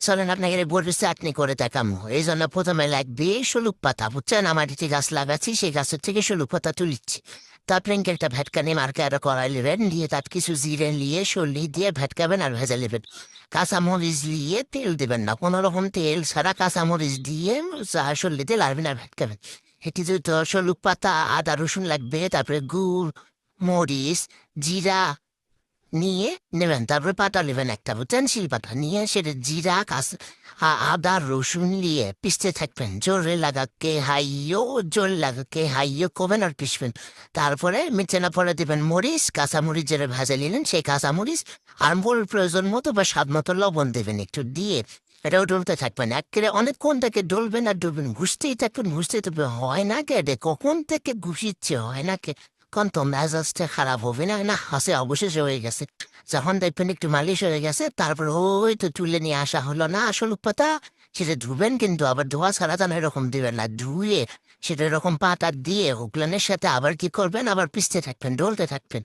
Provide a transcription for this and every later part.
চলেন আপনাকে বড়ি চাটনি করে দেখামো। এই জন্য প্রথমে লাগবে শলুক পাতা, বুঝছেন? আমার একটি গাছ লাগাচ্ছি, সেই গাছের থেকে শলুক পাতা তুলিচ্ছি। তারপরে একটা ভেটকা নিয়ে মার্কে আরো কড়াই নেবেন, দিয়ে তার কিছু জিরে নিয়ে সর্লি দিয়ে ভেটকাবেন আর ভেজে নেবেন। কাঁচামরিচ দিয়ে তেল দেবেন না, কোনো রকম তেল ছাড়া কাঁচামরিচ দিয়ে সর্লি দিয়ে লাড়বেন আর ভেটকাবেন। এটি যদি শলুক পাতা, আদা রসুন লাগবে, তারপরে গুড়, মরিচ, জিরা নিয়ে নেবেন। তারপরে পাতা নেবেন একটা, বুঝছেন? শিল পাতা নিয়ে সেটা জিরা আদা রসুন নিয়ে পিষতে থাকবেন। জোরে লাগাকে হাইও, জোর লাগাকে হাইও করবেন আর পিষবেন। তারপরে মিচেনা পরে দেবেন মরিচ, কাঁচামরিচ যেটা ভেজে নিলেন সেই কাঁচামরিচ, আর মোর প্রয়োজন মতো বা স্বাদ মতো লবণ দেবেন একটু, দিয়ে এটাও ডলতে থাকবেন। একেবারে অনেকক্ষণ থেকে ডলবেন আর ডলবেন, ঘুষতেই থাকবেন, ঘুষতেই থাকবেন। হয় না কে রে, কখন থেকে ঘুষিচ্ছে, হয় না কে? কোন তো মেজাজটা খারাপ হবে না? না, হাসে অবশেষে হয়ে গেছে। যখন দেখবেন একটু মালিশ হয়ে গেছে, তারপর ওই তো তুলে নিয়ে আসা হলো না আসল পাতা, সেটা ধুবেন, কিন্তু আবার ধোয়া ছাড়া তো এরকম দিবেন না, ধুয়ে সেটা এরকম পাতা দিয়ে হুকলানের সাথে আবার কি করবেন, আবার পিষতে থাকবেন, ডলতে থাকবেন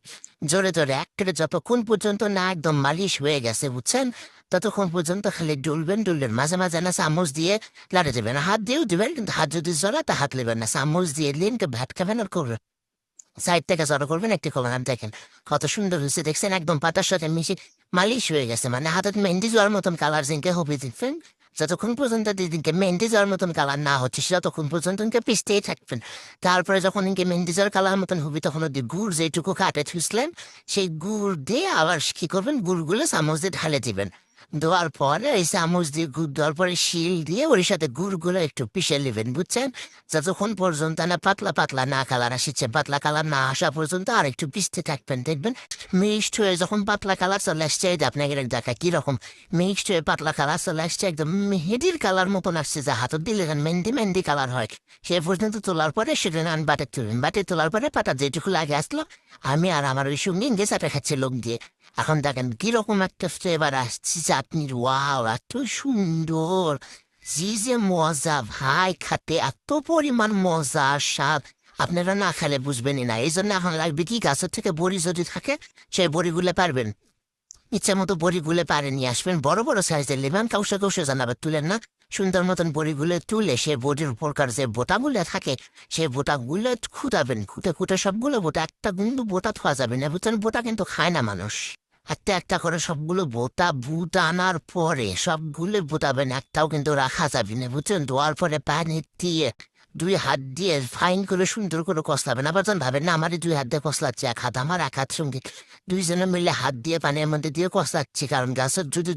জোরে জোরে, একেবারে যতক্ষণ পর্যন্ত না একদম মালিশ হয়ে গেছে, বুঝছেন? ততক্ষণ পর্যন্ত খালি ডুলবেন ডুলবেন, মাঝে মাঝে না চামচ দিয়ে লাড়ে দেবেন, হাত দিয়েও দিবেন, কিন্তু হাত যদি জ্বলা তা হাত নেবেন না, চামচ দিয়ে দিলেন ভাত খাবেন আর করবেন। সাইড থেকে জড়ো করবেন, একটি করবেন। আর দেখেন কত সুন্দর হয়েছে, দেখছেন? একদম পাতার সাথে মিশে মালিশ হয়ে গেছে, মানে হাতের মেহেন্দি যাওয়ার মতন কালার জিনকে হবে দেখবেন। যতক্ষণ পর্যন্ত দিদিনকে মেহেন্দি যাওয়ার মতন কালার না হচ্ছে ততক্ষণ পর্যন্ত ইনকে পিষতেই থাকবেন। তারপরে যখন ইনকে মেহেন্দি যাওয়ার কালার মতন হবে, তখন ওই গুড় যেটুকু কাটে থুসলেন, সেই গুড় দিয়ে আবার কি করবেন, গুড়গুলো চামচ দিয়ে ঢালে দিবেন। দেওয়ার পরে এই চামচ দিয়ে গুড় দেওয়ার পরে শিল দিয়ে ওর সাথে গুড়গুলো একটু পিষে নেবেন, বুঝছেন? যতক্ষণ পর্যন্ত না পাতলা পাতলা না কালার আসছে, পাতলা কালার না আসা পর্যন্ত আর একটু পিষতে থাকবেন, দেখবেন মিক্সড হয়ে যখন পাতলা কালার চলে আসছে, এই যে আপনাকে দেখা কিরকম মিক্সড হয়ে পাতলা কালার চলে আসছে, একদম মেহেদির কালার মতন আসছে, যা হাতত দিলে মেহেন্দি মেহেন্দি কালার হয়, সে পর্যন্ত তোলার পরে সেটা নান বাটে তুলবেন। বাটে তোলার পরে পাতা যেটুকু লাগে আসলো, আমি আর আমার ওই সঙ্গে ইংরেজ চাটা খাচ্ছে লোক দিয়ে। এখন দেখেন কিরকম একটা ফ্লেভার আসছে চাটনির, ওয়াও এত সুন্দর, জি যে মজা ভাই, খাতে এত পরিমাণ মজা আর স্বাদ, আপনারা না খেলে বুঝবেনই না। এই জন্য এখন লাগবে কি, গাছের থেকে বড়ি যদি থাকে সেই বড়িগুলো পারবেন, ইচ্ছা মতো বড়িগুলো পারে নিয়ে আসবেন, বড় বড় সাইজের নেবেন, কাউসে কাউসে জানাবে তুলেন না, সুন্দর মতন বড়িগুলো তুলে সে বড়ির উপরকার যে বোটাগুলো থাকে সেই বোটাগুলো খুঁটাবেন, খুঁটে খুঁটে সবগুলো বোটা, একটা কিন্তু বোটা থোয়া যাবে না, বুঝছেন? বোটা কিন্তু খায় না মানুষ। একটা একটা করে সবগুলো বোটা বুট আনার পরে সবগুলো বোটাবেন, একটাও কিন্তু রাখা যাবে না, বুঝছেন? ধোয়ার পরে পানি দিয়ে দুই হাত দিয়ে ফাইন করে সুন্দর করে কষলাবেন। আবার যখন ভাবেন না আমারই দুই হাত দিয়ে কষলাচ্ছে, এক হাত আমার এক হাত সঙ্গে দুইজনে মিলে হাত দিয়ে পানির মধ্যে দিয়ে কষলাচ্ছি, কারণ গাছের যদি